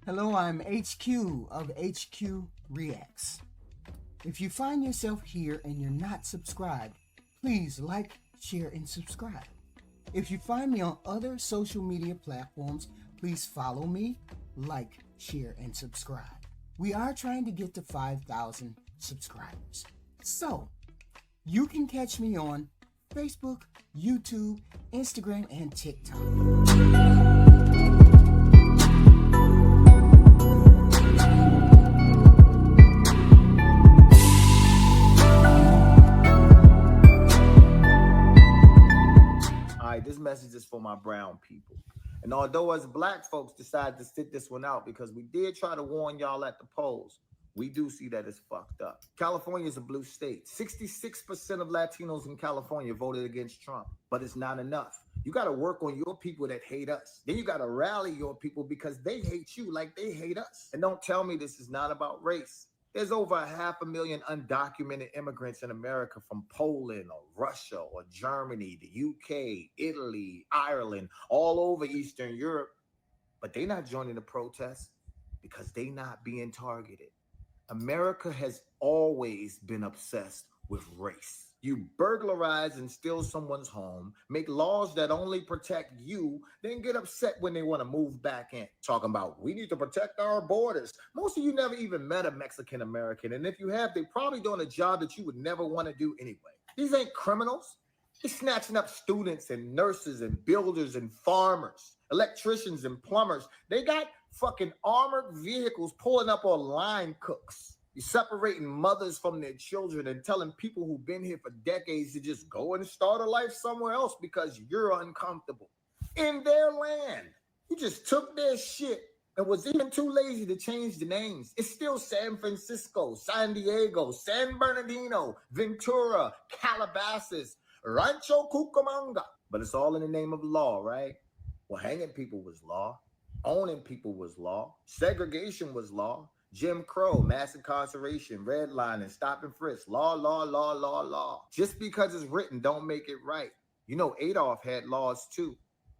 Hello, I'm HQ of HQ Reacts. If you find yourself here and you're not subscribed, please like, share, and subscribe. If you find me on other social media platforms, please follow me, like, share, and subscribe. We are trying to get to 5,000 subscribers. So, you can catch me on Facebook, YouTube, Instagram, and TikTok. This message is for my brown people. And although us black folks decided to sit this one out because we did try to warn y'all at the polls, we do see that it's fucked up. California is a blue state. 66% of Latinos in California voted against Trump, but it's not enough. You got to work on your people that hate us. Then you got to rally your people because they hate you like they hate us. And don't tell me this is not about race. There's over 500,000 undocumented immigrants in America from Poland or Russia or Germany, the UK, Italy, Ireland, all over Eastern Europe. But they're not joining the protests because they're not being targeted. America has always been obsessed with race. You burglarize and steal someone's home, make laws that only protect you, then get upset when they want to move back in. Talking about, we need to protect our borders. Most of you never even met a Mexican American, and if you have, they're probably doing a job that you would never want to do anyway. These ain't criminals. They're snatching up students and nurses and builders and farmers, electricians and plumbers. They got fucking armored vehicles pulling up on line cooks. You're separating mothers from their children and telling people who've been here for decades to just go and start a life somewhere else because you're uncomfortable. In their land. You just took their shit and was even too lazy to change the names. It's still San Francisco, San Diego, San Bernardino, Ventura, Calabasas, Rancho Cucamonga. But it's all in the name of law, right? Well, hanging people was law. Owning people was law. Segregation was law. Jim Crow, mass incarceration, redlining, stop and frisk, law. Just because it's written don't make it right. You know, Adolf had laws too.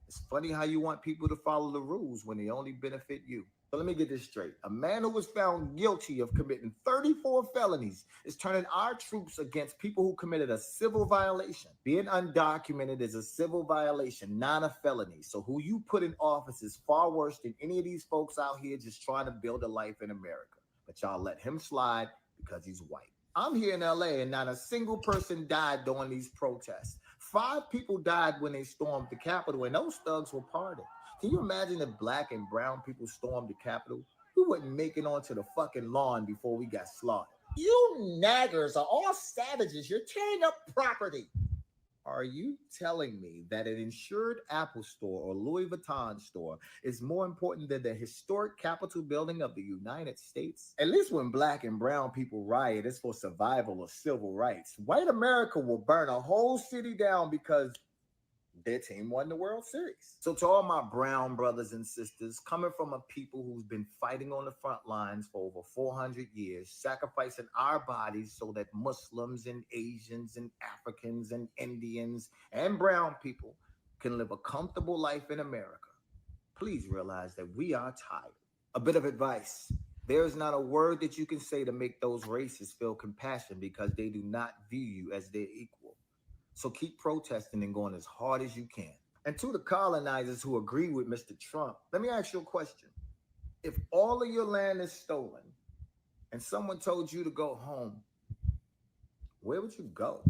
It's funny how you want people to follow the rules when they only benefit you. So let me get this straight. A man who was found guilty of committing 34 felonies is turning our troops against people who committed a civil violation. Being undocumented is a civil violation, not a felony. So who you put in office is far worse than any of these folks out here just trying to build a life in America. But y'all let him slide because he's white. I'm here in LA and not a single person died during these protests. 5 people died when they stormed the Capitol and those thugs were pardoned. Can you imagine if black and brown people stormed the Capitol? We wouldn't make it onto the fucking lawn before we got slaughtered. You naggers are all savages. You're tearing up property. Are you telling me that an insured Apple store or Louis Vuitton store is more important than the historic Capitol building of the United States? At least when black and brown people riot, it's for survival or civil rights. White America will burn a whole city down because their team won the World Series. So to all my brown brothers and sisters, coming from a people who's been fighting on the front lines for over 400 years, sacrificing our bodies so that Muslims and Asians and Africans and Indians and brown people can live a comfortable life in America, please realize that we are tired. A bit of advice. There is not a word that you can say to make those racists feel compassion because they do not view you as their equal. So keep protesting and going as hard as you can. And to the colonizers who agree with Mr. Trump, let me ask you a question. If all of your land is stolen and someone told you to go home, where would you go?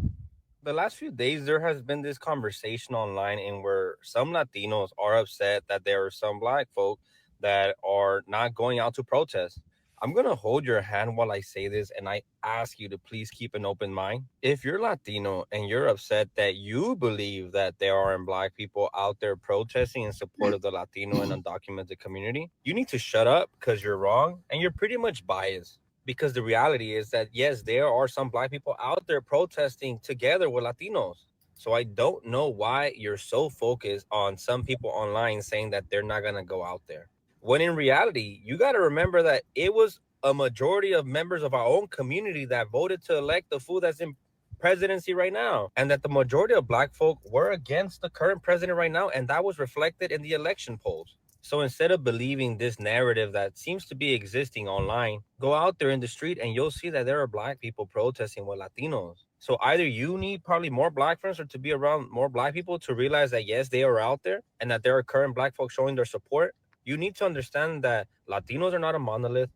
The last few days, there has been this conversation online in where some Latinos are upset that there are some black folk that are not going out to protest. I'm going to hold your hand while I say this, and I ask you to please keep an open mind. If you're Latino and you're upset that you believe that there aren't black people out there protesting in support of the Latino and undocumented community, you need to shut up because you're wrong and you're pretty much biased. Because the reality is that, yes, there are some black people out there protesting together with Latinos. So I don't know why you're so focused on some people online saying that they're not going to go out there. When in reality, you got to remember that it was a majority of members of our own community that voted to elect the fool that's in presidency right now, and that the majority of black folk were against the current president right now, and that was reflected in the election polls. So instead of believing this narrative that seems to be existing online, go out there in the street and you'll see that there are black people protesting with Latinos. So either you need probably more black friends or to be around more black people to realize that yes, they are out there and that there are current black folks showing their support. You need to understand that Latinos are not a monolith,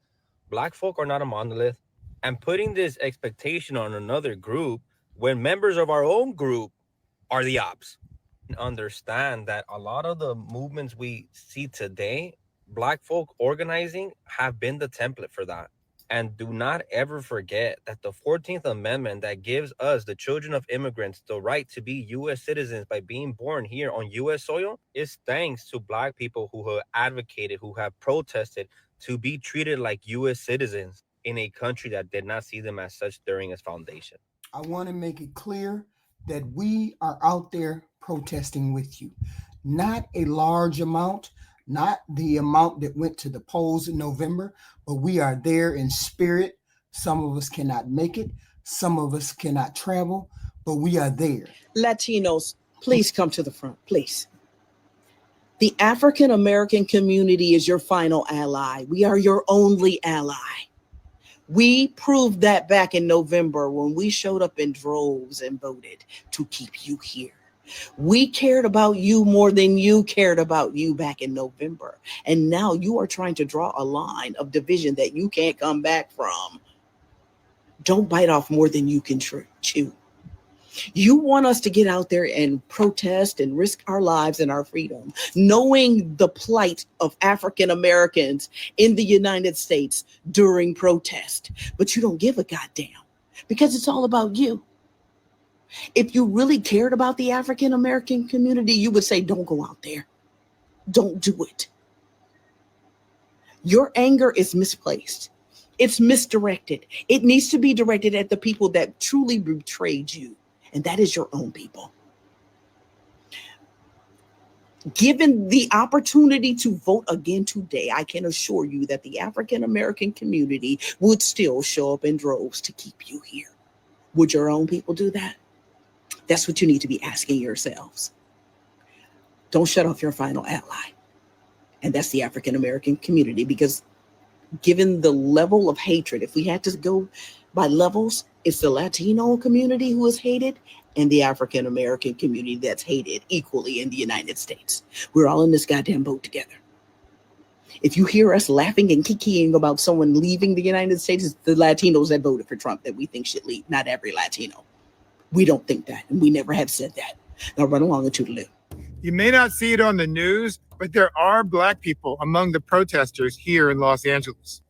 black folk are not a monolith, and putting this expectation on another group when members of our own group are the ops. Understand that a lot of the movements we see today, black folk organizing have been the template for that. And do not ever forget that the 14th Amendment that gives us, the children of immigrants, the right to be U.S. citizens by being born here on U.S. soil is thanks to black people who have advocated, who have protested to be treated like U.S. citizens in a country that did not see them as such during its foundation. I want to make it clear that we are out there protesting with you. Not a large amount, not the amount that went to the polls in November, but we are there in spirit. Some of us cannot make it, some of us cannot travel, but we are there. Latinos, please come to the front, please. The African American community is your final ally. We are your only ally. We proved that back in November when we showed up in droves and voted to keep you here. We cared about you more than you cared about you back in November. And now you are trying to draw a line of division that you can't come back from. Don't bite off more than you can chew. You want us to get out there and protest and risk our lives and our freedom, knowing the plight of African Americans in the United States during protest, but you don't give a goddamn because it's all about you. If you really cared about the African American community, you would say, don't go out there. Don't do it. Your anger is misplaced. It's misdirected. It needs to be directed at the people that truly betrayed you. And that is your own people. Given the opportunity to vote again today, I can assure you that the African American community would still show up in droves to keep you here. Would your own people do that? That's what you need to be asking yourselves. Don't shut off your final ally. And that's the African American community, because given the level of hatred, if we had to go by levels, it's the Latino community who is hated and the African American community that's hated equally in the United States. We're all in this goddamn boat together. If you hear us laughing and kikiing about someone leaving the United States, it's the Latinos that voted for Trump that we think should leave, not every Latino. We don't think that, and we never have said that. Now run along and toodaloo. You may not see it on the news, but there are black people among the protesters here in Los Angeles.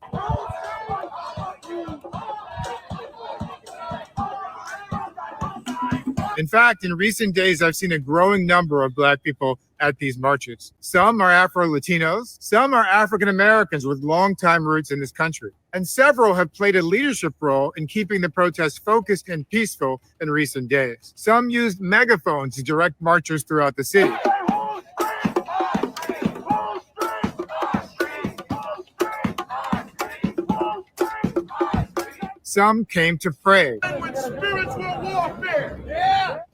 In fact, in recent days, I've seen a growing number of black people at these marches. Some are Afro-Latinos, some are African Americans with longtime roots in this country, and several have played a leadership role in keeping the protests focused and peaceful in recent days. Some used megaphones to direct marchers throughout the city. Some came to pray.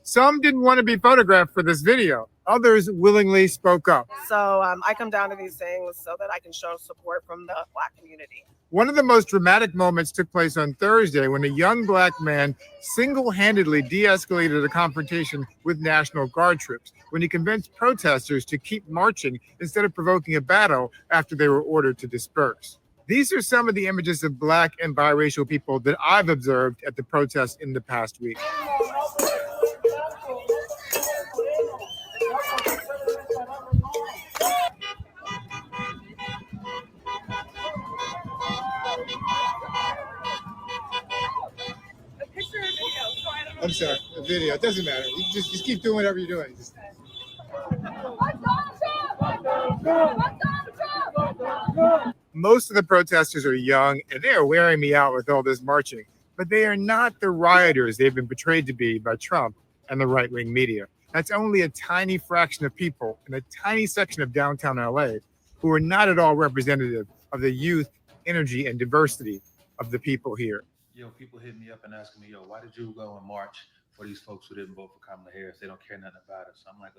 Some didn't want to be photographed for this video. Others willingly spoke up. So I come down to these things so that I can show support from the Black community. One of the most dramatic moments took place on Thursday when a young black man single-handedly de-escalated a confrontation with National Guard troops when he convinced protesters to keep marching instead of provoking a battle after they were ordered to disperse. These are some of the images of black and biracial people that I've observed at the protests in the past week. I'm sorry, a video. It doesn't matter. You just keep doing whatever you're doing. Most of the protesters are young, and they are wearing me out with all this marching. But they are not the rioters they've been portrayed to be by Trump and the right-wing media. That's only a tiny fraction of people in a tiny section of downtown LA who are not at all representative of the youth, energy, and diversity of the people here. People hit me up and asking me, why did you go and march for these folks who didn't vote for Kamala Harris? They don't care nothing about us. I'm like,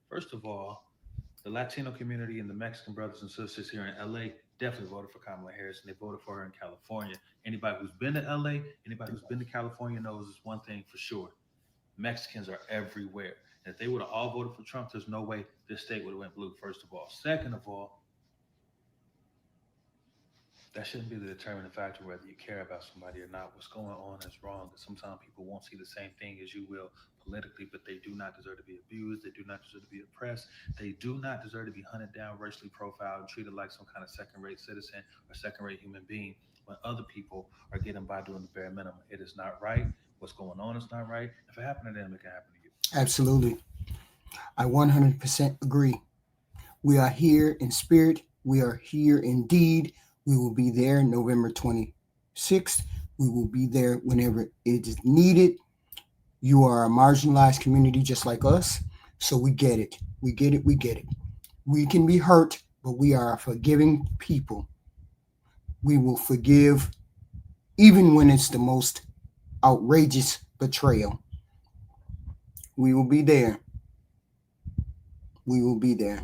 first of all, The Latino community and the Mexican brothers and sisters here in LA definitely voted for Kamala Harris, and they voted for her in California. Anybody who's been to LA, anybody who's been to California knows this one thing for sure. Mexicans are everywhere. And if they would have all voted for Trump, there's no way this state would have went blue, first of all. Second of all, that shouldn't be the determining factor whether you care about somebody or not. What's going on is wrong. Sometimes people won't see the same thing as you will politically, but they do not deserve to be abused. They do not deserve to be oppressed. They do not deserve to be hunted down, racially profiled, and treated like some kind of second-rate citizen or second-rate human being when other people are getting by doing the bare minimum. It is not right. What's going on is not right. If it happened to them, it can happen to you. Absolutely. I 100% agree. We are here in spirit. We are here indeed. We will be there November 26th. We will be there whenever it is needed. You are a marginalized community just like us. So we get it. We get it. We get it. We can be hurt, but we are a forgiving people. We will forgive even when it's the most outrageous betrayal. We will be there. We will be there.